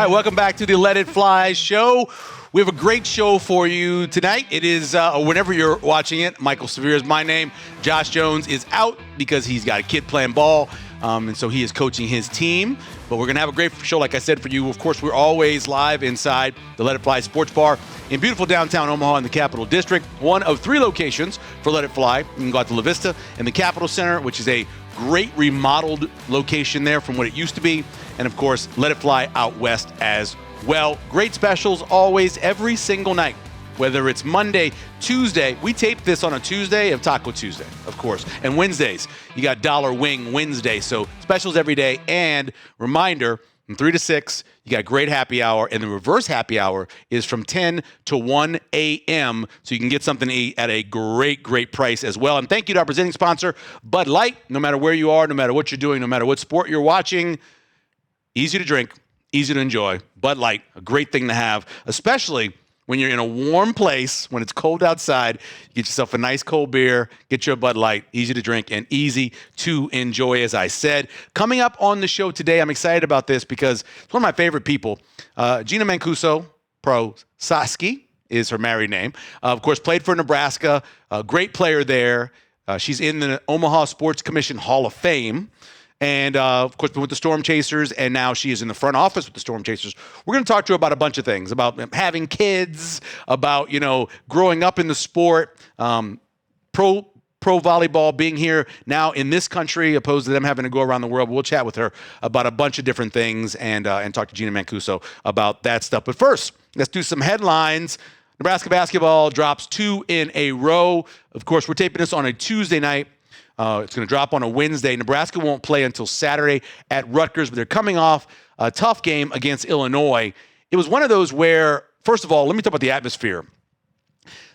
right, welcome back to the Let It Fly show. We have a great show for you tonight. It is, whenever you're watching it, Michael Severe is my name. Josh Jones is out because he's got a kid playing ball, and so he is coaching his team. But we're going to have a great show, like I said, for you. Of course, we're always live inside the Let It Fly Sports Bar in beautiful downtown Omaha in the Capital District. One of 3 locations for Let It Fly. You can go out to La Vista in the Capital Center, which is a great remodeled location there from what it used to be. And, of course, Let It Fly out west as well. Great specials always, every single night. Whether it's Monday, Tuesday. We tape this on a Tuesday of Taco Tuesday, of course. And Wednesdays, you got Dollar Wing Wednesday. So specials every day. And reminder, from 3 to 6, you got great happy hour. And the reverse happy hour is from 10 to 1 a.m. So you can get something to eat at a great, great price as well. And thank you to our presenting sponsor, Bud Light. No matter where you are, no matter what you're doing, no matter what sport you're watching, easy to drink, easy to enjoy. Bud Light, a great thing to have, especially when you're in a warm place, when it's cold outside. Get yourself a nice cold beer, get your Bud Light, easy to drink and easy to enjoy, as I said. Coming up on the show today, I'm excited about this because it's one of my favorite people. Gina Mancuso-Prososki is her married name. Of course, played for Nebraska, a great player there. She's in the Omaha Sports Commission Hall of Fame. And, of course, been with the Storm Chasers, and now she is in the front office with the Storm Chasers. We're going to talk to her about a bunch of things, about having kids, about, growing up in the sport, pro volleyball, being here now in this country, opposed to them having to go around the world. We'll chat with her about a bunch of different things and talk to Gina Mancuso about that stuff. But first, let's do some headlines. Nebraska basketball drops 2 in a row. Of course, we're taping this on a Tuesday night. It's going to drop on a Wednesday. Nebraska won't play until Saturday at Rutgers, but they're coming off a tough game against Illinois. It was one of those where, first of all, let me talk about the atmosphere.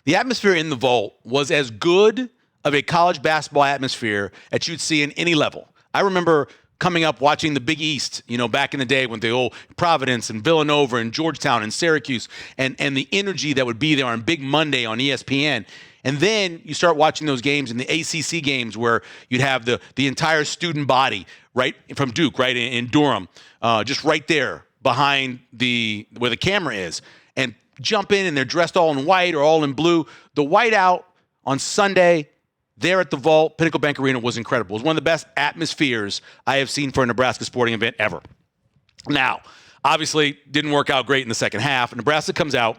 The atmosphere in the Vault was as good of a college basketball atmosphere as you'd see in any level. I remember coming up watching the Big East, back in the day when the old Providence and Villanova and Georgetown and Syracuse and the energy that would be there on Big Monday on ESPN. And then you start watching those games in the ACC games where you'd have the entire student body, right, from Duke, right, in Durham, just right there behind where the camera is, and jump in and they're dressed all in white or all in blue. The whiteout on Sunday there at the Vault, Pinnacle Bank Arena, was incredible. It was one of the best atmospheres I have seen for a Nebraska sporting event ever. Now, obviously, didn't work out great in the second half. Nebraska comes out,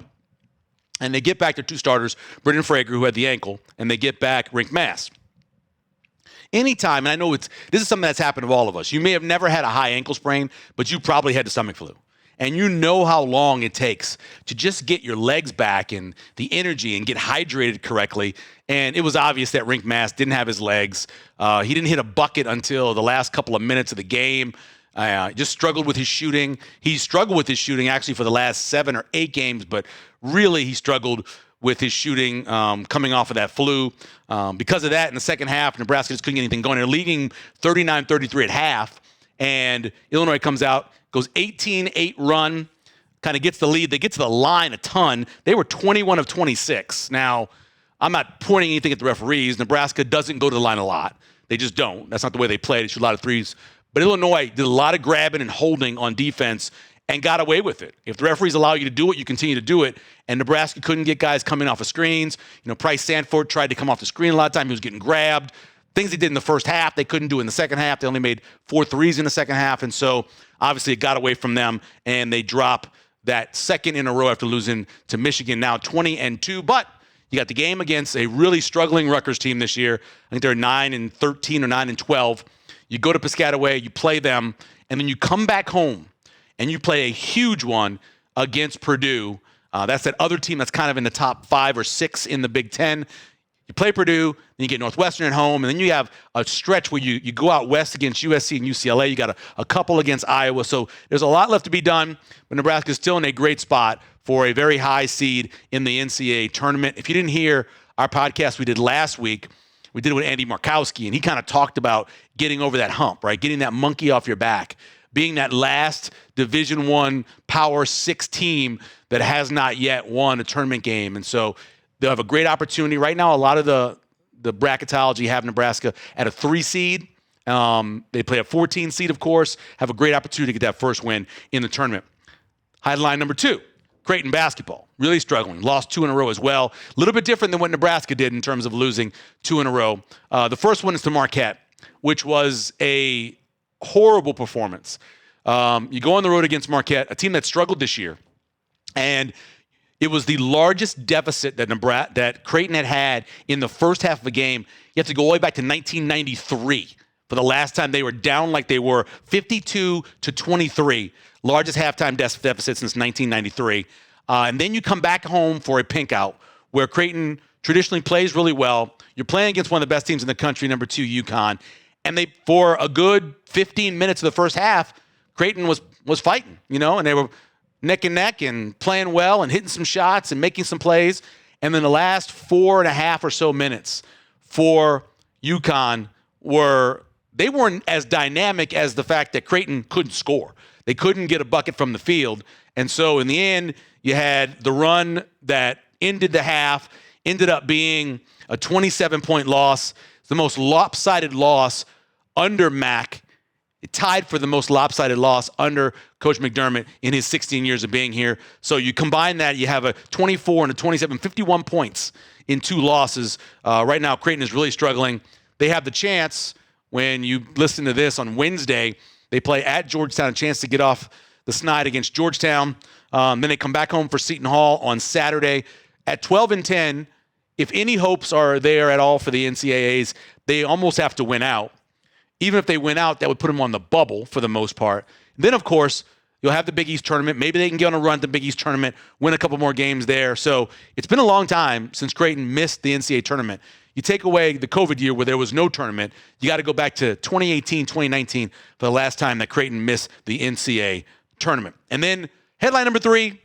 and they get back their 2 starters, Brendan Frager, who had the ankle, and they get back Rink Mass. Anytime, and I know this is something that's happened to all of us. You may have never had a high ankle sprain, but you probably had the stomach flu. And you know how long it takes to just get your legs back and the energy and get hydrated correctly. And it was obvious that Rink Mass didn't have his legs. He didn't hit a bucket until the last couple of minutes of the game. Just struggled with his shooting. He struggled with his shooting actually for the last 7 or 8 games, but really he struggled with his shooting coming off of that flu. Because of that, in the second half, Nebraska just couldn't get anything going. They're leading 39-33 at half, and Illinois comes out, goes 18-8 run, kind of gets the lead. They get to the line a ton. They were 21 of 26. Now, I'm not pointing anything at the referees. Nebraska doesn't go to the line a lot. They just don't. That's not the way they play. They shoot a lot of threes. But Illinois did a lot of grabbing and holding on defense and got away with it. If the referees allow you to do it, you continue to do it. And Nebraska couldn't get guys coming off of screens. Price Sanford tried to come off the screen a lot of time. He was getting grabbed. Things they did in the first half, they couldn't do in the second half. They only made 4 threes in the second half. And so, obviously, it got away from them, and they drop that second in a row after losing to Michigan, now 20-2. But you got the game against a really struggling Rutgers team this year. I think they're 9-13 or 9-12. You go to Piscataway, you play them, and then you come back home, and you play a huge one against Purdue. That's that other team that's kind of in the top 5 or 6 in the Big Ten. You play Purdue, then you get Northwestern at home, and then you have a stretch where you go out west against USC and UCLA. You got a couple against Iowa. So there's a lot left to be done, but Nebraska is still in a great spot for a very high seed in the NCAA tournament. If you didn't hear our podcast we did last week, we did it with Andy Markowski, and he kind of talked about getting over that hump, right? Getting that monkey off your back, being that last Division I Power 6 team that has not yet won a tournament game. And so they'll have a great opportunity. Right now, a lot of the bracketology have Nebraska at a 3 seed. They play a 14 seed, of course, have a great opportunity to get that first win in the tournament. Headline number 2, Creighton basketball, really struggling. Lost 2 in a row as well. A little bit different than what Nebraska did in terms of losing 2 in a row. The first one is to Marquette, which was a horrible performance. You go on the road against Marquette, a team that struggled this year, and it was the largest deficit that Creighton had in the first half of a game. You have to go all the way back to 1993 for the last time they were down like they were, 52-23, largest halftime deficit since 1993. And then you come back home for a pink out where Creighton traditionally plays really well. You're playing against one of the best teams in the country, number 2, UConn. And they, for a good 15 minutes of the first half, Creighton was fighting, and they were neck and neck and playing well and hitting some shots and making some plays. And then the last 4.5 or so minutes for UConn they weren't as dynamic as the fact that Creighton couldn't score. They couldn't get a bucket from the field. And so in the end, you had the run that ended the half, ended up being a 27-point loss. It's the most lopsided loss under Mac. It tied for the most lopsided loss under Coach McDermott in his 16 years of being here. So you combine that, you have a 24 and a 27, 51 points in 2 losses. Right now, Creighton is really struggling. They have the chance, when you listen to this on Wednesday, they play at Georgetown, a chance to get off the snide against Georgetown. Then they come back home for Seton Hall on Saturday. At 12-10, if any hopes are there at all for the NCAAs, they almost have to win out. Even if they win out, that would put them on the bubble for the most part. Then, of course, you'll have the Big East tournament. Maybe they can get on a run to the Big East tournament, win a couple more games there. So it's been a long time since Creighton missed the NCAA tournament. You take away the COVID year where there was no tournament, you got to go back to 2018, 2019 for the last time that Creighton missed the NCAA tournament. And then headline number 3,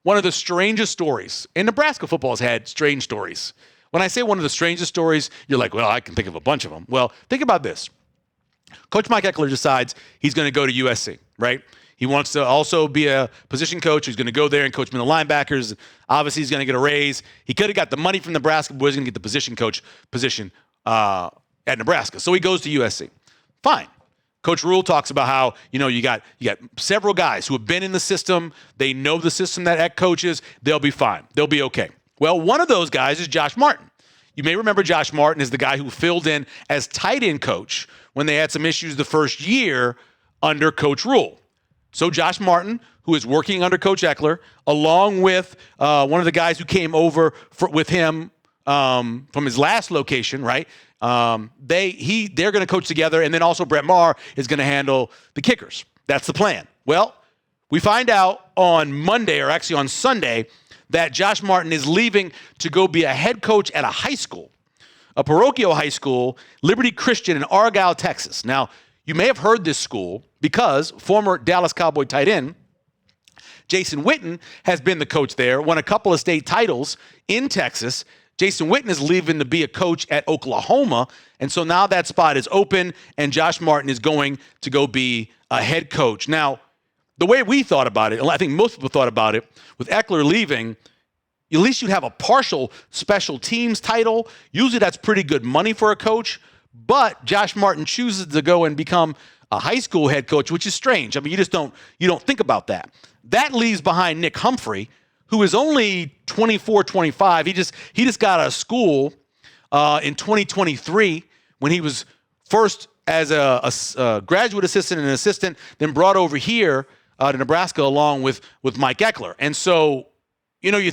one of the strangest stories. And Nebraska football has had strange stories. When I say one of the strangest stories, you're like, well, I can think of a bunch of them. Well, think about this. Coach Mike Eckler decides he's going to go to USC, right? He wants to also be a position coach. He's going to go there and coach middle linebackers. Obviously, he's going to get a raise. He could have got the money from Nebraska, but he's going to get the position coach position at Nebraska. So he goes to USC. Fine. Coach Rule talks about how, you got several guys who have been in the system. They know the system that Eck coaches. They'll be fine. They'll be okay. Well, one of those guys is Josh Martin. You may remember Josh Martin is the guy who filled in as tight end coach when they had some issues the first year under Coach Rule. So Josh Martin, who is working under Coach Eckler, along with one of the guys who came over with him from his last location, right? They're going to coach together, and then also Brett Maher is going to handle the kickers. That's the plan. Well, we find out on Monday, or actually on Sunday, that Josh Martin is leaving to go be a head coach at a high school, a parochial high school, Liberty Christian in Argyle, Texas. Now, you may have heard this school because former Dallas Cowboy tight end Jason Witten has been the coach there, won a couple of state titles in Texas. Jason Witten is leaving to be a coach at Oklahoma, and so now that spot is open, and Josh Martin is going to go be a head coach. Now, the way we thought about it, and I think most people thought about it, with Eckler leaving, at least you'd have a partial special teams title. Usually that's pretty good money for a coach. But Josh Martin chooses to go and become a high school head coach, which is strange. I mean, you don't think about that. That leaves behind Nick Humphrey, who is only 24, 25. He just got out of school in 2023 when he was first as a graduate assistant and an assistant, then brought over here to Nebraska along with Mike Eckler. And so, you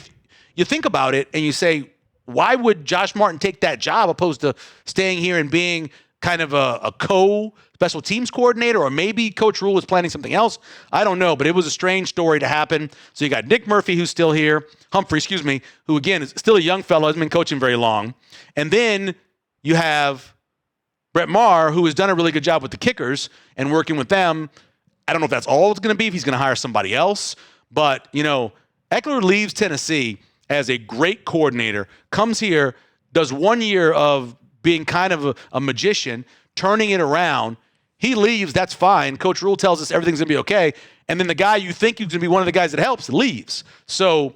think about it and you say, why would Josh Martin take that job opposed to staying here and being kind of a co-special teams coordinator, or maybe Coach Rule was planning something else? I don't know, but it was a strange story to happen. So you got Nick Murphy, who's still here, Humphrey, who again is still a young fellow, hasn't been coaching very long. And then you have Brett Maher, who has done a really good job with the kickers and working with them. I don't know if that's all it's going to be, if he's going to hire somebody else. But, Eckler leaves Tennessee as a great coordinator, comes here, does 1 year of being kind of a magician, turning it around. He leaves, that's fine. Coach Rule tells us everything's going to be okay. And then the guy you think is going to be one of the guys that helps leaves. So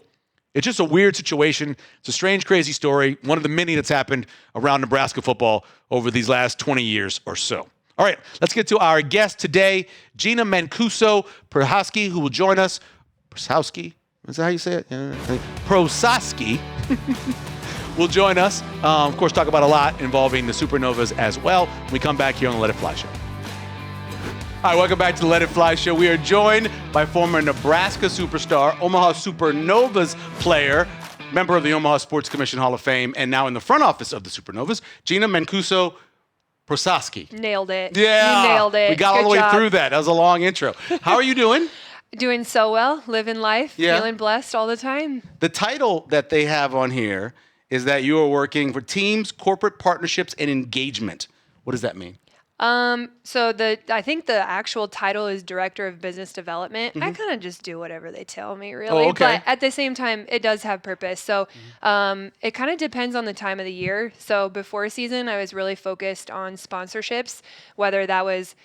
it's just a weird situation. It's a strange, crazy story. One of the many that's happened around Nebraska football over these last 20 years or so. All right, let's get to our guest today, Gina Mancuso-Prososki, who will join us Prososki. Is that how you say it? Prososki will join us. Of course, talk about a lot involving the Supernovas as well. When we come back here on the Let It Fly Show. All right, welcome back to the Let It Fly Show. We are joined by former Nebraska superstar, Omaha Supernovas player, member of the Omaha Sports Commission Hall of Fame, and now in the front office of the Supernovas, Gina Mancuso-Prososki. Nailed it. Yeah. You nailed it. We got all the way through that. That was a long intro. How are you doing? Doing so well, living life, feeling blessed all the time. The title that they have on here is that you are working for teams, corporate partnerships, and engagement. What does that mean? So I think the actual title is Director of Business Development. I kind of just do whatever they tell me, really. Oh, okay. But at the same time, it does have purpose. So it kind of depends on the time of the year. So before season, I was really focused on sponsorships, whether that was,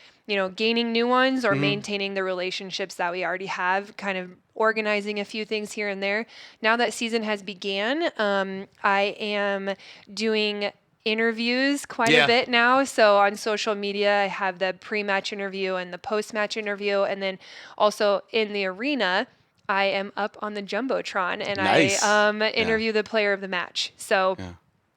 gaining new ones or maintaining the relationships that we already have, kind of organizing a few things here and there. Now that season has began, I am doing interviews quite a bit now. So on social media, I have the pre-match interview and the post-match interview. And then also in the arena, I am up on the Jumbotron and I interview the player of the match. So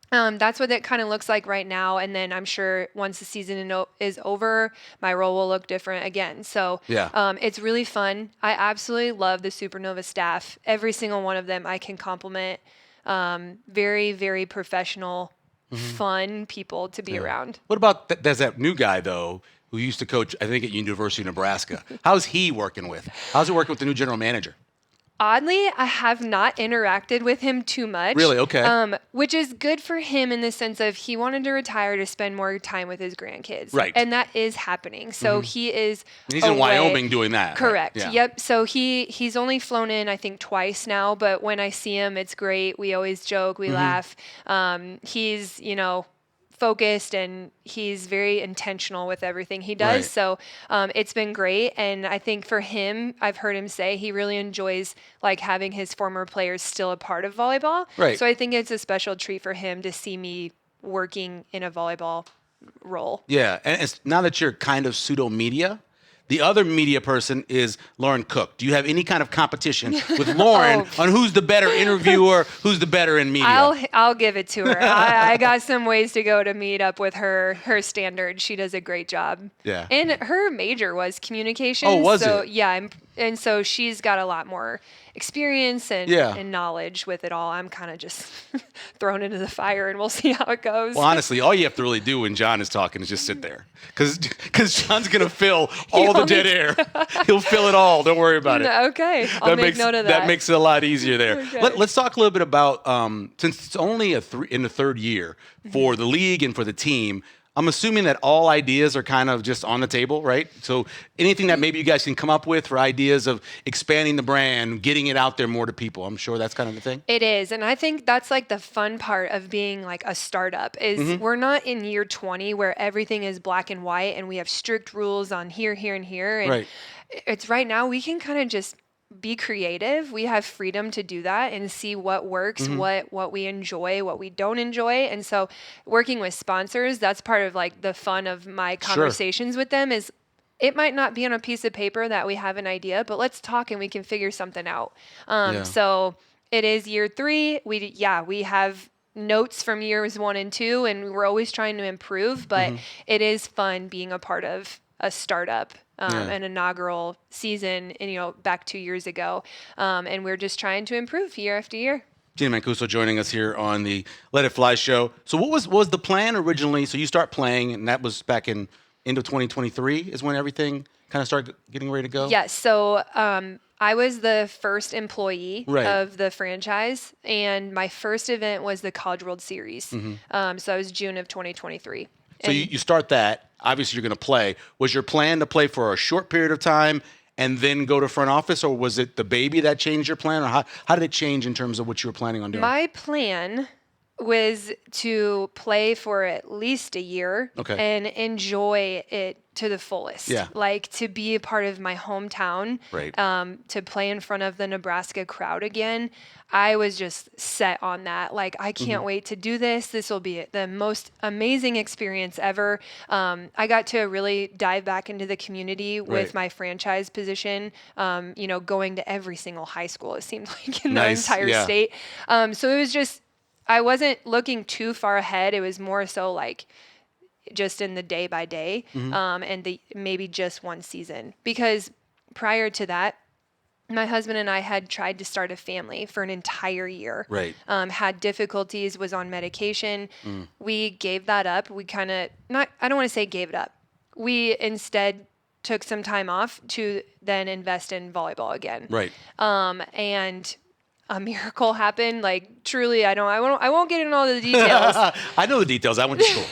that's what it kind of looks like right now. And then I'm sure once the season is over, my role will look different again. So it's really fun. I absolutely love the Supernova staff. Every single one of them I can compliment. Very, very professional, fun people to be around. What about there's that new guy though who used to coach, I think, at University of Nebraska. How's he working with? How's it working with the new general manager? Oddly, I have not interacted with him too much. Really? Okay. Which is good for him in the sense of he wanted to retire to spend more time with his grandkids. Right. And that is happening. So he is He's in Wyoming doing that. Correct. Right? Yeah. Yep. So he's only flown in, I think, twice now. But when I see him, it's great. We always joke. We laugh. He's, focused and he's very intentional with everything he does. Right. So it's been great. And I think for him, I've heard him say he really enjoys having his former players still a part of volleyball. Right. So I think it's a special treat for him to see me working in a volleyball role. Yeah. And it's, now that you're kind of pseudo media, the other media person is Lauren Cook. Do you have any kind of competition with Lauren on who's the better interviewer, who's the better in media? I'll give it to her. I got some ways to go to meet up with her standard. She does a great job. Yeah. And her major was communications. Oh, was it? Yeah, and so she's got a lot more experience and knowledge with it all. I'm kind of just thrown into the fire, and we'll see how it goes. Well, honestly, all you have to really do when John is talking is just sit there. Because John's going to fill all the dead air. He'll fill it all. Don't worry about it. Okay. I'll make note of that. That makes it a lot easier there. Okay. Let's talk a little bit about, since it's only in the third year for the league and for the team, I'm assuming that all ideas are kind of just on the table, right? So anything that maybe you guys can come up with for ideas of expanding the brand, getting it out there more to people, I'm sure that's kind of the thing. It is. And I think that's the fun part of being a startup is we're not in year 20 where everything is black and white and we have strict rules on here, here, and here. And it's right now we can kind of just be creative. We have freedom to do that and see what works, what we enjoy, what we don't enjoy. And so working with sponsors, that's part of the fun of my conversations with them is it might not be on a piece of paper that we have an idea, but let's talk and we can figure something out. So it is year 3. We have notes from years 1 and 2, and we're always trying to improve, but it is fun being a part of a startup. An inaugural season, back 2 years ago. And we're just trying to improve year after year. Gina Mancuso joining us here on the Let It Fly show. So what was the plan originally? So you start playing, and that was back in end of 2023 is when everything kind of started getting ready to go? Yes. So I was the first employee of the franchise, and my first event was the College World Series. So that was June of 2023. So you start that. Obviously, you're going to play. Was your plan to play for a short period of time and then go to front office, or was it the baby that changed your plan? Or how did it change in terms of what you were planning on doing? My plan was to play for at least a year and enjoy it to the fullest. Yeah. Like to be a part of my hometown, Right. To play in front of the Nebraska crowd again. I was just set on that. Like, I can't wait to do this. This will be the most amazing experience ever. I got to really dive back into the community with my franchise position, going to every single high school, it seemed like, in the entire state. So it was just, I wasn't looking too far ahead. It was more so like just in the day by day, and maybe just one season. Because prior to that, my husband and I had tried to start a family for an entire year. Right. Had difficulties, was on medication. We gave that up. We kind of, I don't want to say gave it up. We instead took some time off to then invest in volleyball again. Right. And a miracle happened. Like, truly, I won't get into all the details. I know the details. I went to school.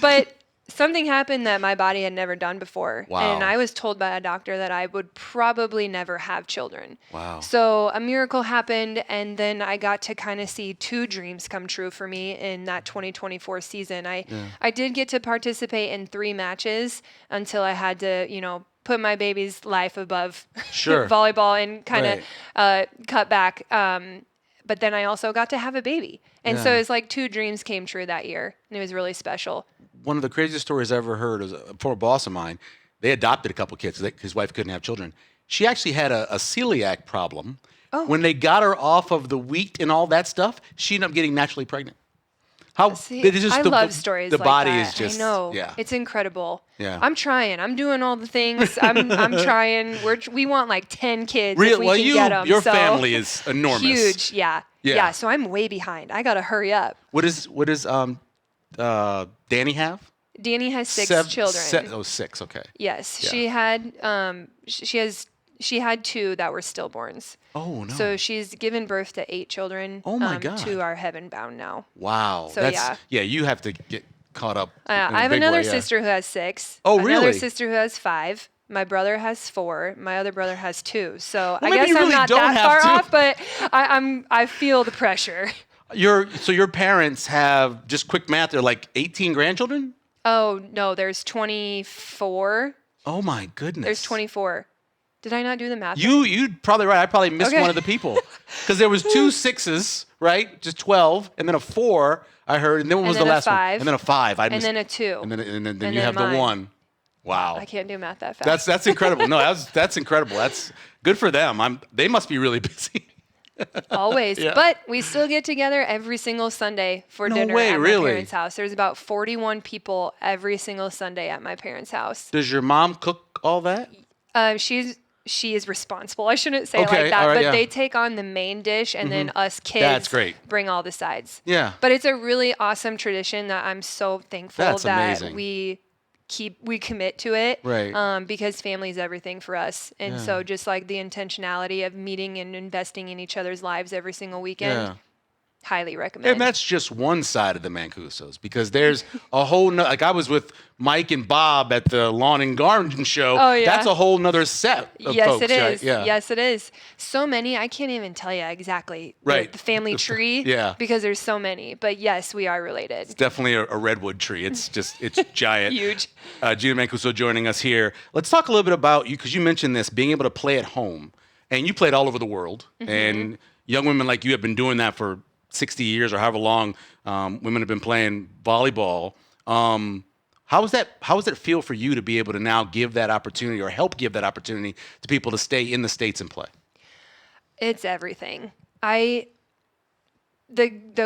But something happened that my body had never done before. Wow. And I was told by a doctor that I would probably never have children. Wow. So a miracle happened, and then I got to kind of see two dreams come true for me in that 2024 season. I did get to participate in 3 matches until I had to, put my baby's life above volleyball and kind of cut back. But then I also got to have a baby. And so it's like 2 dreams came true that year, and it was really special. One of the craziest stories I ever heard was a former boss of mine. They adopted a couple kids. His wife couldn't have children. She actually had a celiac problem. Oh. When they got her off of the wheat and all that stuff, she ended up getting naturally pregnant. I love stories the like body that. is just, I know. Yeah. It's incredible. Yeah. I'm trying. I'm doing all the things. I'm trying. We want like 10 kids if we can get them. Your family is enormous. Huge. Yeah. So I'm way behind. I got to hurry up. What does Danny have? Danny has 6 children. 6. Okay. Yes. Yeah. She had 2 that were stillborns. Oh, no. So she's given birth to 8 children. Oh, my God. 2 are heaven bound now. Wow. So, you have to get caught up. I have another sister who has 6. Oh, really? Another sister who has 5. My brother has 4. My other brother has 2. So I maybe guess you I'm really not don't that have far to. off, but I feel the pressure. Your parents have, just quick math, they're like 18 grandchildren? Oh, no, there's 24. Oh, my goodness. There's 24. Did I not do the math? You're probably right. I probably missed one of the people. Because there was 2 6s, right? Just 12. And then a 4, I heard. And then what was the last 5, one? And then a 5. And then a 2. And then you have the 1. Wow. I can't do math that fast. That's incredible. No, that's incredible. That's good for them. They must be really busy. Always. Yeah. But we still get together every single Sunday for dinner at my parents' house. There's about 41 people every single Sunday at my parents' house. Does your mom cook all that? She is responsible. I shouldn't say it like that, but they take on the main dish, and then us kids bring all the sides. Yeah. But it's a really awesome tradition that I'm so thankful that amazing. we commit to it, right? Because family is everything for us, and so just like the intentionality of meeting and investing in each other's lives every single weekend, highly recommend. And that's just one side of the Mancusos, because there's a whole like I was with Mike and Bob at the Lawn and Garden show. Oh, yeah. That's a whole nother set of yes, folks. It is. Right? Yeah. Yes, it is. So many, I can't even tell you exactly the family tree because there's so many. But yes, we are related. It's definitely a redwood tree. It's giant. Huge. Gina Mancuso joining us here. Let's talk a little bit about you, because you mentioned this, being able to play at home. And you played all over the world. Mm-hmm. And young women like you have been doing that for 60 years or however long women have been playing volleyball. How does it feel for you to be able to now give that opportunity, or help give that opportunity to people to stay in the States and play? It's everything. The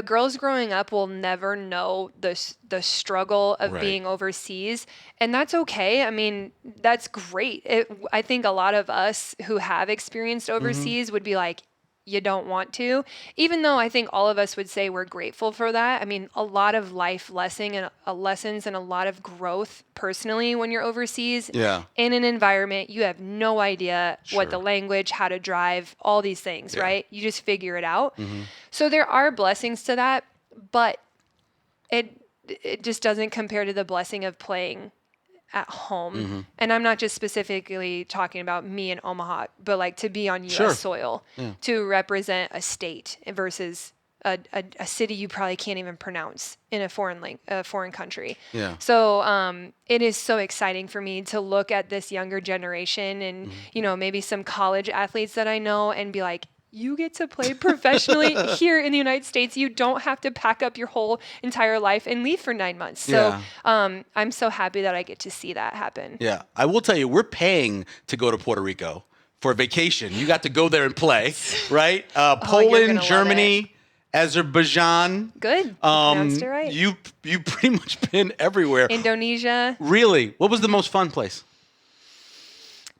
girls growing up will never know the struggle of being overseas, and that's okay. I mean, that's great. I think a lot of us who have experienced overseas would be like, you don't want to, even though I think all of us would say we're grateful for that. I mean, a lot of life lessons and a lot of growth personally when you're overseas in an environment you have no idea what the language, how to drive, all these things, right? You just figure it out. Mm-hmm. So there are blessings to that, but it just doesn't compare to the blessing of playing at home. Mm-hmm. And I'm not just specifically talking about me in Omaha, but like to be on U.S. soil, to represent a state versus a city you probably can't even pronounce in a foreign country. Yeah. So it is so exciting for me to look at this younger generation and, maybe some college athletes that I know and be like, you get to play professionally here in the United States. You don't have to pack up your whole entire life and leave for 9 months. So I'm so happy that I get to see that happen. Yeah. I will tell you, we're paying to go to Puerto Rico for a vacation. You got to go there and play, right? You're Poland, gonna Germany, Azerbaijan. Good. Pronounced it right. You pretty much been everywhere. Indonesia. Really? What was the most fun place?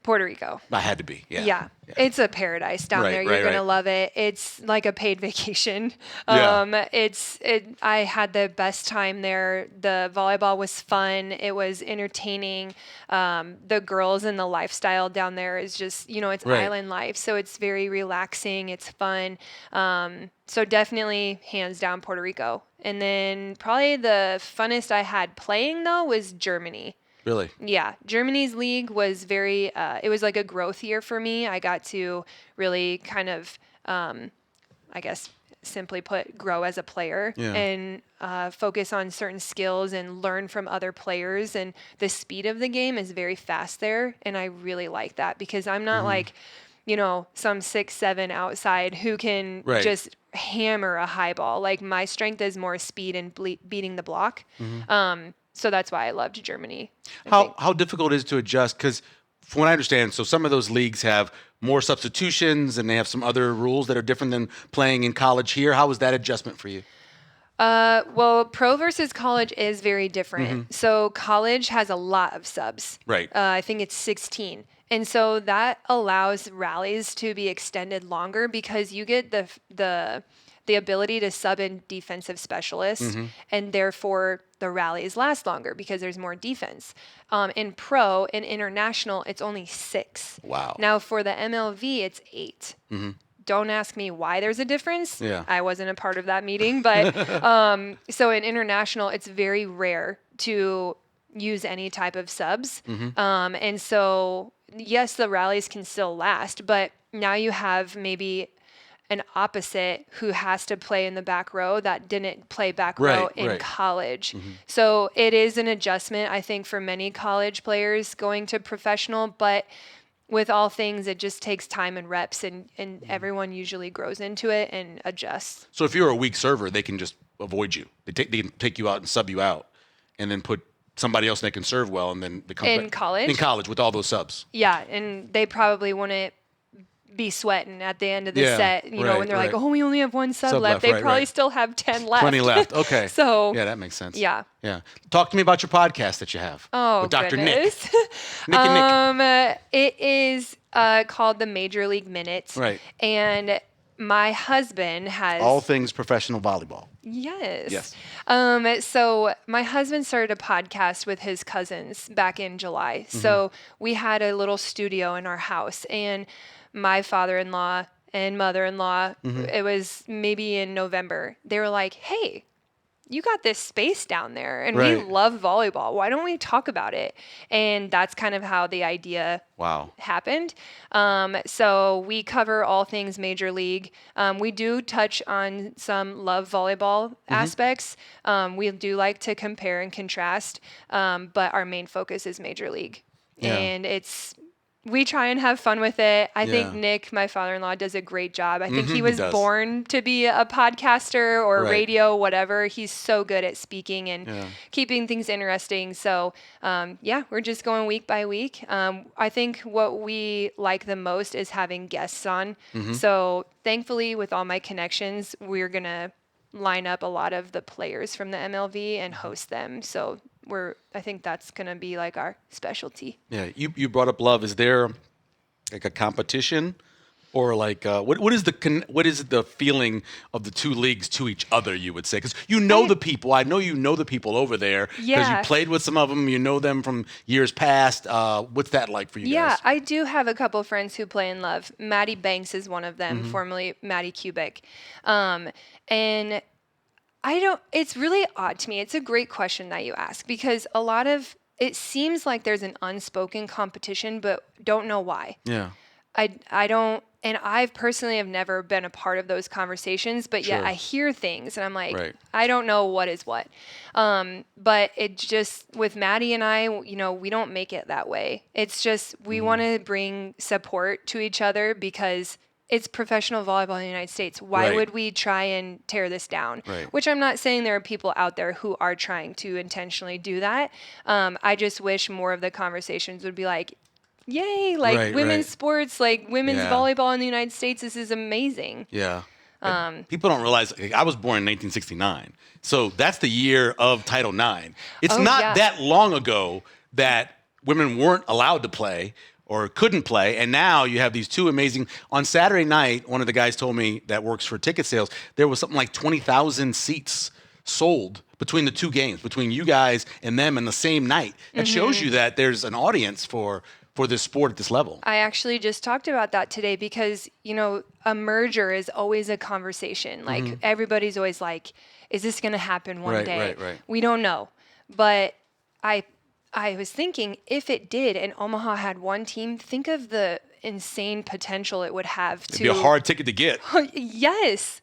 Puerto Rico. I had to be. Yeah. Yeah. It's a paradise down there. You're gonna love it. It's like a paid vacation. I had the best time there. The volleyball was fun. It was entertaining. The girls and the lifestyle down there is just, it's island life. So it's very relaxing. It's fun. So definitely hands down Puerto Rico. And then probably the funnest I had playing though was Germany. Really? Yeah. Germany's league was it was like a growth year for me. I got to really kind of, I guess, simply put, grow as a player and focus on certain skills and learn from other players. And the speed of the game is very fast there. And I really like that because I'm not like, some 6'7" outside who can just hammer a high ball. Like my strength is more speed and beating the block. So that's why I loved Germany. How difficult is it to adjust? Because from what I understand, so some of those leagues have more substitutions and they have some other rules that are different than playing in college here. How was that adjustment for you? Well, pro versus college is very different. So college has a lot of subs. Right. I think it's 16. And so that allows rallies to be extended longer because you get the ability to sub in defensive specialists, and therefore the rallies last longer because there's more defense. In pro and international, it's only 6. Wow. Now for the MLV, it's 8. Don't ask me why there's a difference. Yeah. I wasn't a part of that meeting, but so in international, it's very rare to use any type of subs. And so, yes, the rallies can still last, but now you have maybe an opposite who has to play in the back row that didn't play back row in college. So it is an adjustment, I think, for many college players going to professional, but with all things, it just takes time and reps, and everyone usually grows into it and adjusts. So if you're a weak server, they can just avoid you. They can take you out and sub you out and then put somebody else that can serve well, and then they come in college? In college with all those subs. Yeah, and they probably wouldn't be sweating at the end of the set, when they're like, oh, we only have one sub left. They probably still have 10 left. 20 left. Okay. So yeah, that makes sense. Yeah. Yeah. Talk to me about your podcast that you have. Oh, with Dr. goodness. Nick and Nick. It is called the Major League Minute. Right. And my husband has all things professional volleyball. Yes. So my husband started a podcast with his cousins back in July. So we had a little studio in our house, and my father-in-law and mother-in-law, it was maybe in November, they were like, hey, you got this space down there and we love volleyball. Why don't we talk about it? And that's kind of how the idea happened. So we cover all things Major League. We do touch on some love volleyball aspects. We do like to compare and contrast, but our main focus is Major League. Yeah. And we try and have fun with it. I think Nick, my father-in-law, does a great job. I think he was born to be a podcaster or radio, whatever. He's so good at speaking and keeping things interesting. So, we're just going week by week. I think what we like the most is having guests on. So thankfully, with all my connections, we're going to line up a lot of the players from the MLV and host them. So I think that's going to be like our specialty. Yeah. You brought up love. Is there like a competition or like, what is the feeling of the two leagues to each other, you would say? Because the people. I know you know the people over there because you played with some of them. You know them from years past. What's that like for you guys? Yeah, I do have a couple of friends who play in love. Maddie Banks is one of them, formerly Maddie Kubik. And it's really odd to me. It's a great question that you ask because it seems like there's an unspoken competition, but don't know why. Yeah. I don't, and I've personally have never been a part of those conversations, but yet Sure. I hear things and I'm like, Right. I don't know what is what. But it just, with Maddie and I, we don't make it that way. It's just, we want to bring support to each other because it's professional volleyball in the United States. Why Right. would we try and tear this down? Right. Which I'm not saying there are people out there who are trying to intentionally do that. I just wish more of the conversations would be like, yay, like Right, women's right. sports, like women's Yeah. volleyball in the United States. This is amazing. Yeah. People don't realize, like, I was born in 1969. So that's the year of Title IX. It's Oh, not yeah. that long ago that women weren't allowed to play or couldn't play. And now you have these two amazing. On Saturday night, one of the guys told me that works for ticket sales, there was something like 20,000 seats sold between the two games, between you guys and them in the same night. That shows you that there's an audience for this sport at this level. I actually just talked about that today because, a merger is always a conversation. Like everybody's always like, is this going to happen one day? Right. We don't know. But I was thinking if it did and Omaha had one team, think of the insane potential it would have It'd be a hard ticket to get. Yes.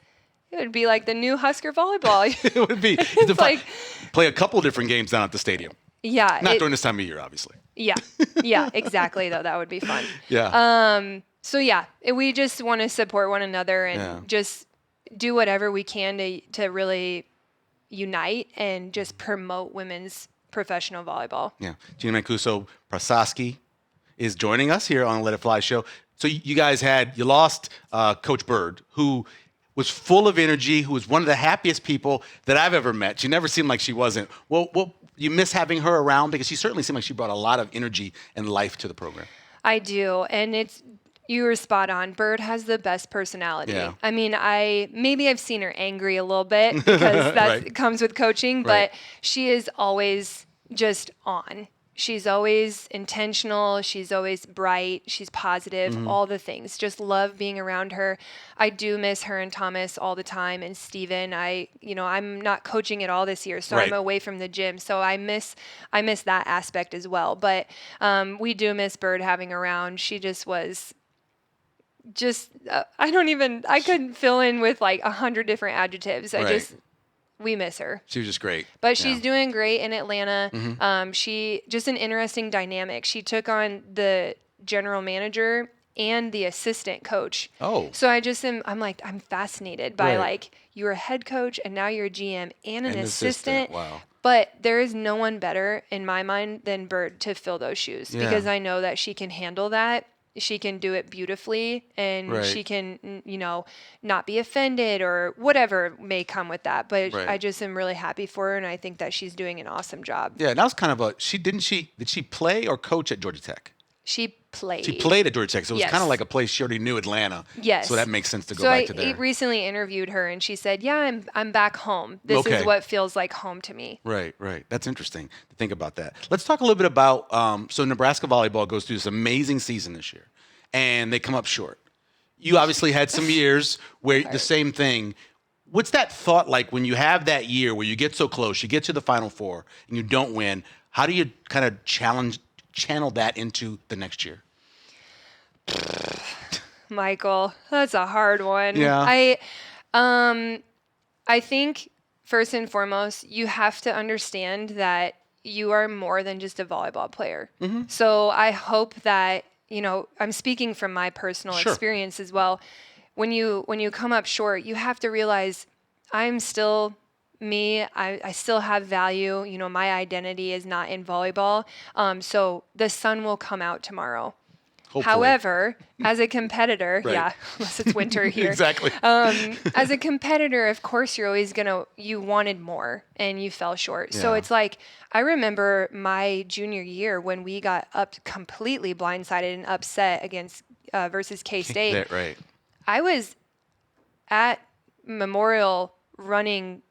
It would be like the new Husker volleyball. It would be. It's like, play a couple different games down at the stadium. yeah. Not during this time of year, obviously. Yeah, exactly, though. That would be fun. Yeah. So yeah, we just want to support one another and Yeah. just do whatever we can to really unite and just promote women's professional volleyball. Yeah. Gina Mancuso-Prososki is joining us here on the Let It Fly show. So you guys you lost Coach Bird, who was full of energy, who was one of the happiest people that I've ever met. She never seemed like she wasn't. Well, you miss having her around because she certainly seemed like she brought a lot of energy and life to the program. I do, and you were spot on. Bird has the best personality. Yeah. I mean, maybe I've seen her angry a little bit because that Right. comes with coaching, Right. but she is always just on. She's always intentional. She's always bright. She's positive, all the things. Just love being around her. I do miss her and Thomas all the time, and Steven. I'm not coaching at all this year, so Right. I'm away from the gym. So I miss that aspect as well. But we do miss Bird having around. She just was I couldn't fill in with like 100 different adjectives. Right. We miss her. She was just great. But she's Yeah. doing great in Atlanta. She just an interesting dynamic. She took on the general manager and the assistant coach. Oh. So I'm fascinated by Right. like you're a head coach and now you're a GM and an assistant. Wow. But there is no one better in my mind than Bird to fill those shoes Yeah. because I know that she can handle that. She can do it beautifully and Right. she can, not be offended or whatever may come with that. But Right. I just am really happy for her and I think that she's doing an awesome job. Yeah, that was kind of did she play or coach at Georgia Tech? She played. She played at Georgia Tech, so it was Yes. kind of like a place she already knew, Atlanta. Yes. So that makes sense to go So back to I there. recently interviewed her and she said, yeah, I'm back home. This Okay. is what feels like home to me. Right. That's interesting to think about that. Let's talk a little bit about, so Nebraska volleyball goes through this amazing season this year, and they come up short. You obviously had some years where the same thing. What's that thought like when you have that year where you get so close, you get to the Final Four, and you don't win? How do you kind of channel that into the next year? Michael, that's a hard one. Yeah. I think first and foremost, you have to understand that you are more than just a volleyball player. Mm-hmm. So I hope that, I'm speaking from my personal Sure. experience as well. When you come up short, you have to realize I'm still me. I still have value. My identity is not in volleyball. So the sun will come out tomorrow. Hopefully. However, as a competitor, Right. yeah, unless it's winter here. Exactly. As a competitor, of course, you're always you wanted more and you fell short. So Yeah. it's like, I remember my junior year when we got completely blindsided and upset versus K-State. Right. I was at Memorial running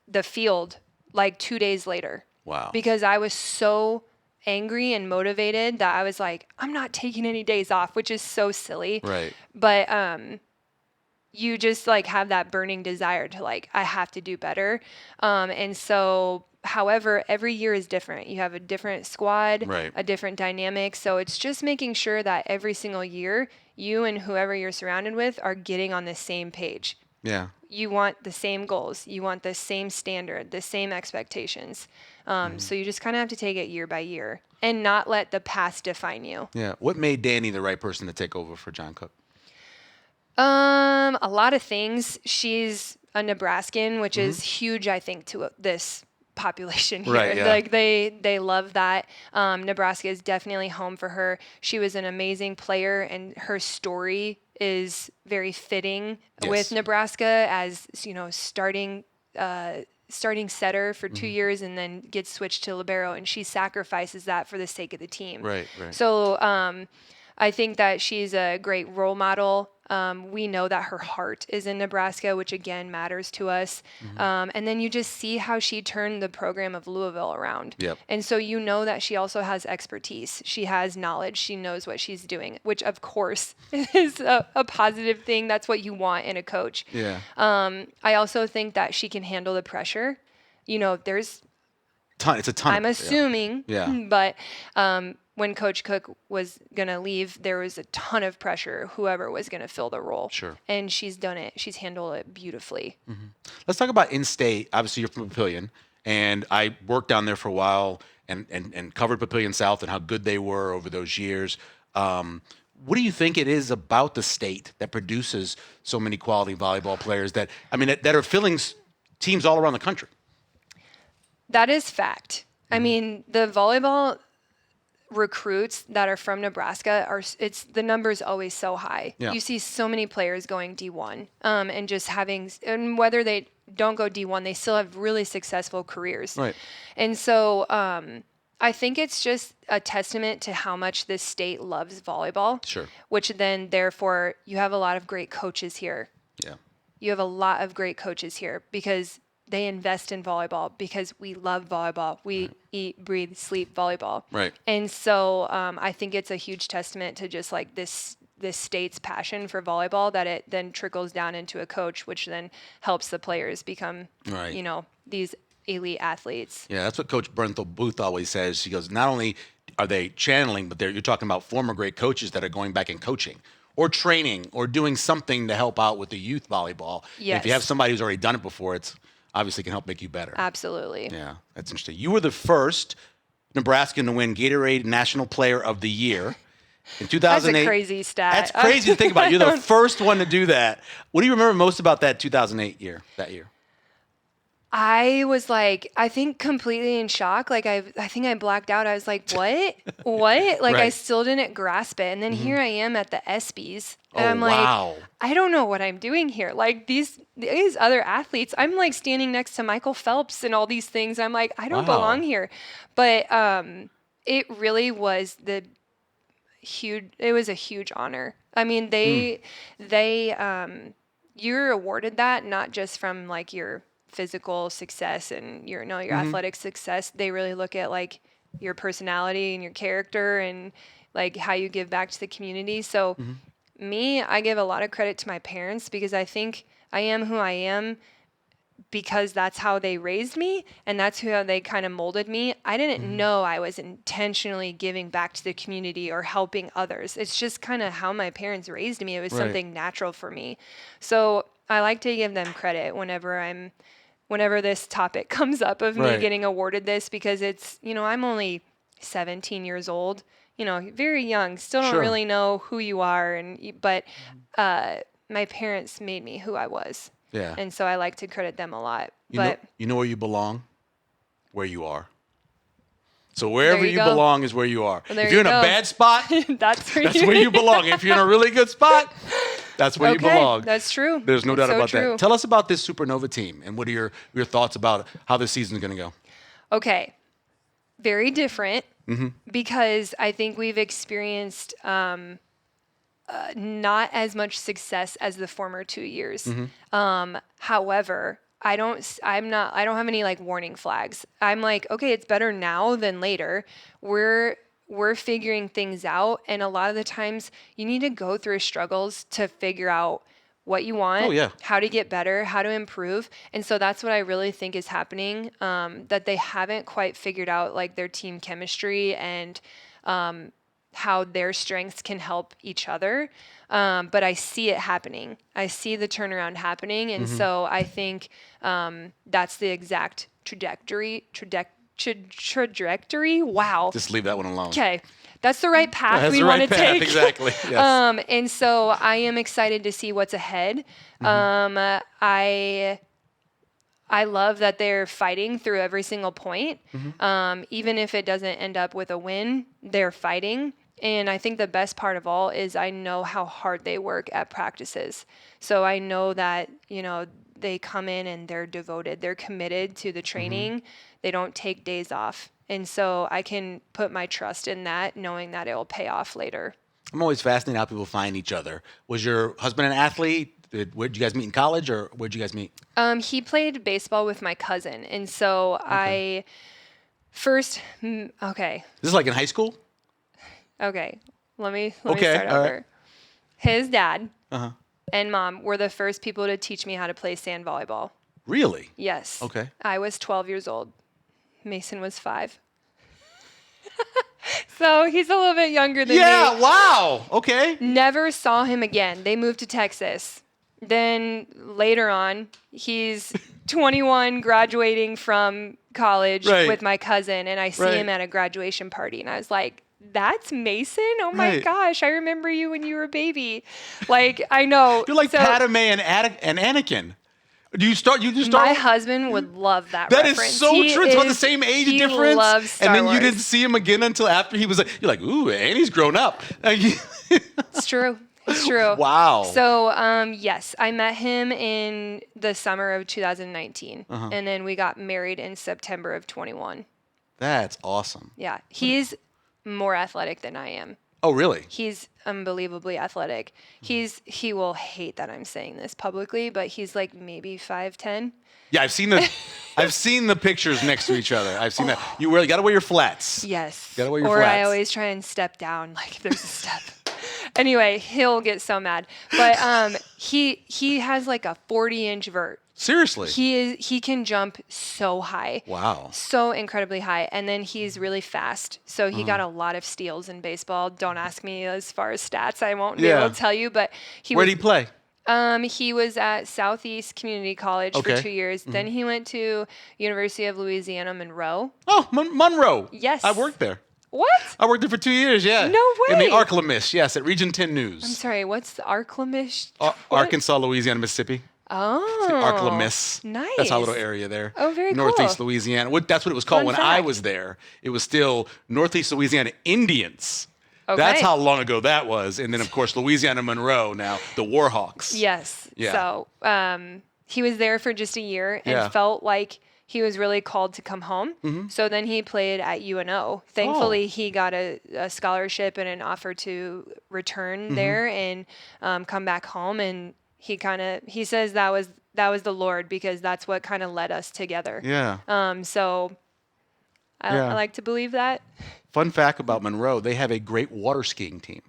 the field like 2 days later. Wow. Because I was so angry and motivated that I was like, I'm not taking any days off, which is so silly. Right. But you just like have that burning desire to like, I have to do better. And so However, every year is different. You have a different squad, Right. a different dynamic. So it's just making sure that every single year, you and whoever you're surrounded with are getting on the same page. Yeah. You want the same goals. You want the same standard, the same expectations. So you just kind of have to take it year by year and not let the past define you. Yeah. What made Danny the right person to take over for John Cook? A lot of things. She's a Nebraskan, which is huge, I think, to this population here. Right, yeah. Like they love that. Nebraska is definitely home for her. She was an amazing player, and her story is very fitting with Nebraska as, starting setter for 2 years and then gets switched to libero, and she sacrifices that for the sake of the team. Right. So I think that she's a great role model. We know that her heart is in Nebraska, which again matters to us. And then you just see how she turned the program of Louisville around. Yep. And so you know that she also has expertise. She has knowledge. She knows what she's doing, which of course is a positive thing. That's what you want in a coach. Yeah. I also think that she can handle the pressure. There's It's a ton. I'm assuming, Yeah. but when Coach Cook was going to leave, there was a ton of pressure, whoever was going to fill the role. Sure. And she's done it. She's handled it beautifully. Let's talk about in-state. Obviously, you're from Papillion, and I worked down there for a while and covered Papillion South and how good they were over those years. What do you think it is about the state that produces so many quality volleyball players that are filling teams all around the country? That is fact. I mean, the volleyball recruits that are from Nebraska the number's always so high. Yeah. You see so many players going D1, and just and whether they don't go D1, they still have really successful careers. Right. And so I think it's just a testament to how much this state loves volleyball. Sure. Which then, therefore, you have a lot of great coaches here. Yeah. You have a lot of great coaches here because they invest in volleyball, because we love volleyball. We eat, breathe, sleep volleyball. Right. And so I think it's a huge testament to just like this state's passion for volleyball, that it then trickles down into a coach, which then helps the players become, these elite athletes. Yeah, that's what Coach Bernthal Booth always says. She goes, not only are they channeling, but you're talking about former great coaches that are going back and coaching or training or doing something to help out with the youth volleyball. Yes. If you have somebody who's already done it before, it's obviously can help make you better. Absolutely. Yeah, that's interesting. You were the first Nebraskan to win Gatorade National Player of the Year in 2008. That's a crazy stat. That's crazy to think about. You're the first one to do that. What do you remember most about that 2008 year, that year? I was like, I think completely in shock. Like I think I blacked out. I was like, what? What? Like I Right. still didn't grasp it. And then here I am at the ESPYs. And Oh, I'm like, wow. I don't know what I'm doing here. Like these other athletes, I'm like standing next to Michael Phelps and all these things. I'm like, I don't Wow. belong here. But it really was it was a huge honor. I mean, you're awarded that not just from like your physical success and your athletic success. They really look at like your personality and your character and like how you give back to the community. So I give a lot of credit to my parents, because I think I am who I am because that's how they raised me and that's how they kind of molded me. I didn't know I was intentionally giving back to the community or helping others. It's just kind of how my parents raised me. It was Right. something natural for me. So I like to give them credit whenever this topic comes up of me Right. getting awarded this, because it's, I'm only 17 years old, very young, still don't Sure. really know who you are. But my parents made me who I was. Yeah. And so I like to credit them a lot. You know where you belong? Where you are. So wherever There you you go. belong is where you are. Well, there if you're you in a go. bad spot, that's where that's where you belong. If you're in a really good spot, that's where you belong. That's true. There's no doubt So about true. that. Tell us about this Supernova team and what are your thoughts about how this season is going to go? Okay. Very different, Mm-hmm. because I think we've experienced not as much success as the former 2 years. Mm-hmm. However, I don't have any like warning flags. I'm like, okay, it's better now than later. We're figuring things out. And a lot of the times you need to go through struggles to figure out what you want, Oh, yeah. how to get better, how to improve. And so that's what I really think is happening, that they haven't quite figured out like their team chemistry and how their strengths can help each other. But I see it happening. I see the turnaround happening. And so I think that's the exact trajectory. Wow. Just leave that one alone. Okay. That's the right path That's we the want right to path, take. exactly. Yes. And so I am excited to see what's ahead. I love that they're fighting through every single point. Even if it doesn't end up with a win, they're fighting. And I think the best part of all is I know how hard they work at practices. So I know that, they come in and they're devoted. They're committed to the training. They don't take days off. And so I can put my trust in that, knowing that it will pay off later. I'm always fascinated how people find each other. Was your husband an athlete? Where'd you guys meet in college, or where'd you guys meet? He played baseball with my cousin. And so okay. This is like in high school? Okay. Let me start over. Right. His dad and mom were the first people to teach me how to play sand volleyball. Really? Yes. Okay. I was 12 years old. Masen was 5. So he's a little bit younger than me. Yeah, wow. Okay. Never saw him again. They moved to Texas. Then later on, he's 21, graduating from college with my cousin, and I see him at a graduation party, and I was like, that's Masen? Oh my gosh, I remember you when you were a baby. Like, I know. You're like Padme and Anakin. Do you start? My husband would love that That reference. is so true. It's about the same age difference. Loves Star and then Wars. you didn't see him again until after he was like, you're like, ooh, Annie's grown up. It's true. It's true. Wow. So, yes, I met him in the summer of 2019. And then we got married in September of 21. That's awesome. Yeah. He's more athletic than I am. Oh, really? He's unbelievably athletic. He will hate that I'm saying this publicly, but he's like maybe 5'10". Yeah, I've seen the pictures next to each other. I've seen that. You got to wear your flats. Yes. Got to wear your or flats. I always try and step down, like if there's a step. Anyway, he'll get so mad. But he has like a 40-inch vert. Seriously? He can jump so high. Wow. So incredibly high. And then he's really fast. So he got a lot of steals in baseball. Don't ask me as far as stats. I won't be able to tell you. But where did he play? He was at Southeast Community College for 2 years. Then he went to University of Louisiana Monroe. Oh, Monroe. Yes. I worked there. What? I worked there for 2 years, yeah. No way. In the Arklamish, yes, at Region 10 News. I'm sorry, what's the Arklamish? Arkansas, Louisiana, Mississippi. Oh. Arklamish. Nice. That's our little area there. Oh, very cool. Northeast Louisiana. That's what it was called Fun when fact. I was there. It was still Northeast Louisiana Indians. Okay. That's how long ago that was. And then, of course, Louisiana Monroe, now the Warhawks. Yes. Yeah. So he was there for just a year and felt like he was really called to come home. So then he played at UNO. Thankfully, he got a scholarship and an offer to return there and come back home. And he says that was the Lord, because that's what kind of led us together. Yeah. So I like to believe that. Fun fact about Monroe, they have a great water skiing team.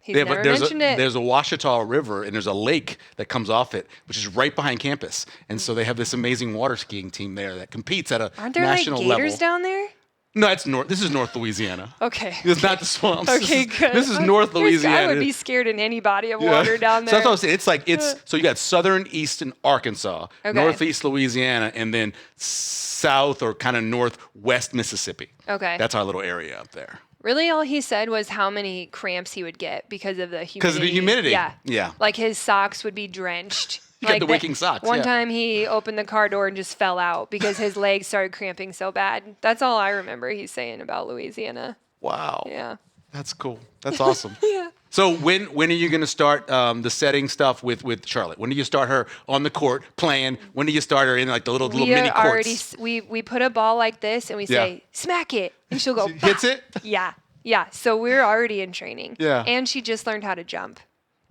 He's never mentioned it. There's a Ouachita River, and there's a lake that comes off it, which is right behind campus. And so they have this amazing water skiing team there that competes at a Aren't there national like level. gators down there? No, it's north. This is North Louisiana. Okay. It's not the swamps. Okay, good. This is North Louisiana. I would be scared in any body of water down there. So that's what I was saying. So you got southern, eastern Arkansas, northeast Louisiana, and then south or kind of northwest Mississippi. Okay. That's our little area up there. Really, all he said was how many cramps he would get because of the humidity. Because of the humidity. Yeah. Yeah. Like his socks would be drenched. You got the wicking socks. One time he opened the car door and just fell out because his legs started cramping so bad. That's all I remember he's saying about Louisiana. Wow. Yeah. That's cool. That's awesome. Yeah. So when are you going to start the setting stuff with Charlotte? When do you start her on the court playing? When do you start her in like the little mini courts? We put a ball like this and we say, smack it. And she'll go, She hits it? Yeah. Yeah. So we're already in training. Yeah. And she just learned how to jump.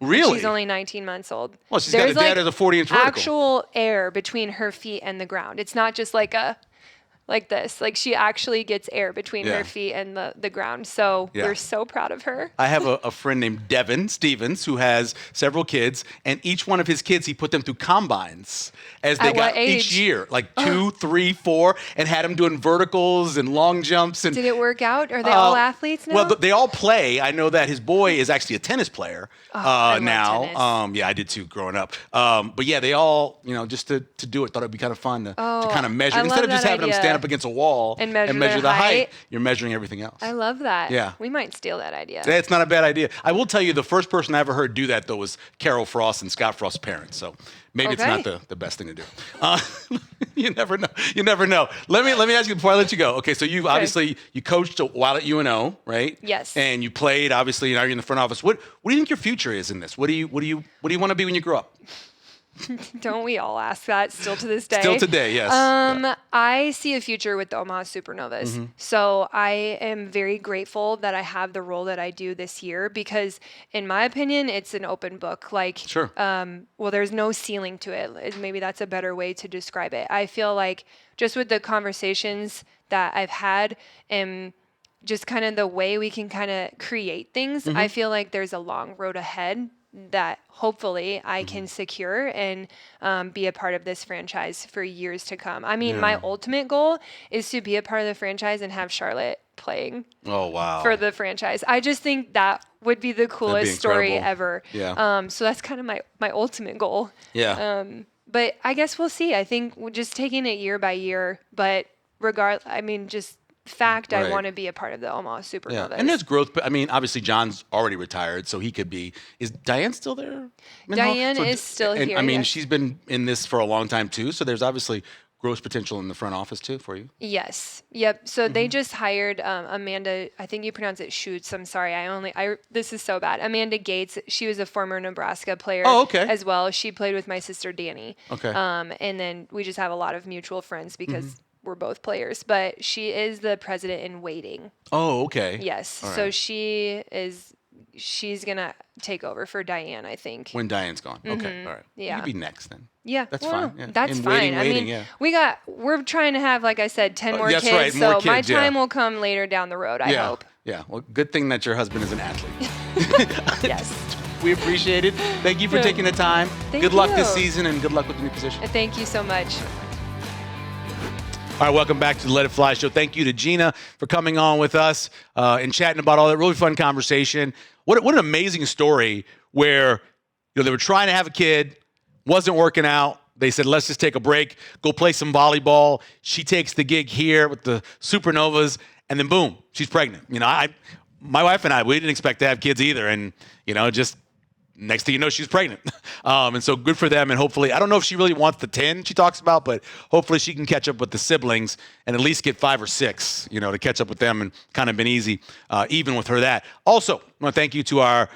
Really? She's only 19 months old. Well, she's got a dad as a 40-inch vertical. Actual air between her feet and the ground. It's not just like like this. Like she actually gets air between her feet and the ground. So we're so proud of her. I have a friend named Devin Stevens who has several kids, and each one of his kids, he put them through combines as they got each year, like 2, 3, 4, and had them doing verticals and long jumps. And did it work out? Are they all athletes now? Well, they all play. I know that his boy is actually a tennis player I now. love tennis. Yeah, I did too growing up. But yeah, they all, just to do it, thought it'd be kind of fun to kind of measure. Instead of just having them stand up against a wall and measure the height, you're measuring everything else. I love that. Yeah. We might steal that idea. It's not a bad idea. I will tell you, the first person I ever heard do that, though, was Carol Frost and Scott Frost's parents. So maybe it's not the best thing to do. You never know. You never know. Let me ask you before I let you go. Okay, so you obviously you coached a while at UNO, right? Yes. And you played. Obviously, now you're in the front office. What do you think your future is in this? What do you want to be when you grow up? Don't we all ask that still to this day? Still today, yes. I see a future with the Omaha Supernovas. Mm-hmm. So I am very grateful that I have the role that I do this year because, in my opinion, it's an open book. Like, sure. Well, there's no ceiling to it. Maybe that's a better way to describe it. I feel like just with the conversations that I've had and just kind of the way we can kind of create things, I feel like there's a long road ahead that hopefully I can secure and be a part of this franchise for years to come. I mean, my ultimate goal is to be a part of the franchise and have Charlotte playing for the franchise. I just think that would be the coolest story ever. Yeah. So that's kind of my ultimate goal. Yeah. But I guess we'll see. I think we're just taking it year by year, but I want to be a part of the Omaha Supernovas. Yeah. And there's growth. I mean, obviously, John's already retired, so he could be. Is Diane still there? Diane is still here. I mean, yes. she's been in this for a long time, too, so there's obviously growth potential in the front office, too, for you. Yes. Yep. So they just hired Amanda. I think you pronounce it Schutz. I'm sorry. This is so bad. Amanda Gates. She was a former Nebraska player as well. She played with my sister, Danny. Okay. And then we just have a lot of mutual friends because we're both players, but she is the president in waiting. Oh, okay. Yes. All so right. she's going to take over for Diane, I think. When Diane's gone. Okay. All right. Yeah. You could be next then. Yeah. That's fine. Yeah. That's In fine. waiting, We're trying to have, like I said, 10 more that's kids. right, more so my kids, time will come later down the road, I hope. Yeah. Well, good thing that your husband is an athlete. Yes. We appreciate it. Thank you for taking the time. Good luck this season and good luck with the new position. Thank you so much. All right, welcome back to the Let It Fly show. Thank you to Gina for coming on with us and chatting about all that. Really fun conversation. What an amazing story where they were trying to have a kid, wasn't working out. They said, let's just take a break, go play some volleyball. She takes the gig here with the Supernovas, and then boom, she's pregnant. My wife and I, we didn't expect to have kids either, and just next thing you know, she's pregnant. And so good for them. And hopefully, I don't know if she really wants the 10 she talks about, but hopefully she can catch up with the siblings and at least get 5 or 6, to catch up with them, and kind of been easy, even with her that. Also, I want to thank you to our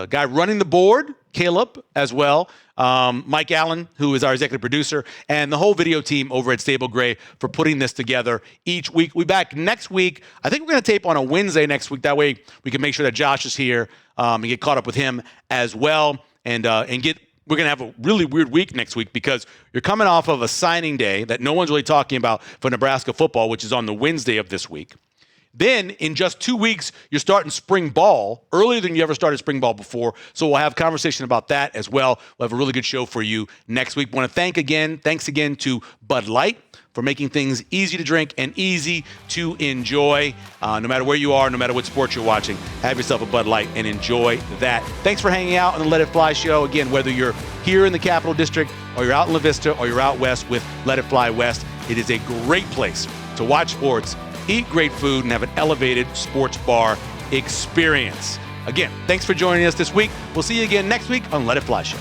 guy running the board, Caleb, as well. Mike Allen, who is our executive producer, and the whole video team over at Stable Gray for putting this together each week. We'll be back next week. I think we're going to tape on a Wednesday next week. That way we can make sure that Josh is here and get caught up with him as well. And we're going to have a really weird week next week because you're coming off of a signing day that no one's really talking about for Nebraska football, which is on the Wednesday of this week. Then, in just 2 weeks, you're starting spring ball earlier than you ever started spring ball before. So we'll have conversation about that as well. We'll have a really good show for you next week. Want to thanks again to Bud Light for making things easy to drink and easy to enjoy. No matter where you are, no matter what sport you're watching, have yourself a Bud Light and enjoy that. Thanks for hanging out on the Let It Fly show. Again, whether you're here in the Capital District or you're out in La Vista or you're out west with Let It Fly West, it is a great place to watch sports, eat great food, and have an elevated sports bar experience. Again, thanks for joining us this week. We'll see you again next week on Let It Fly Show.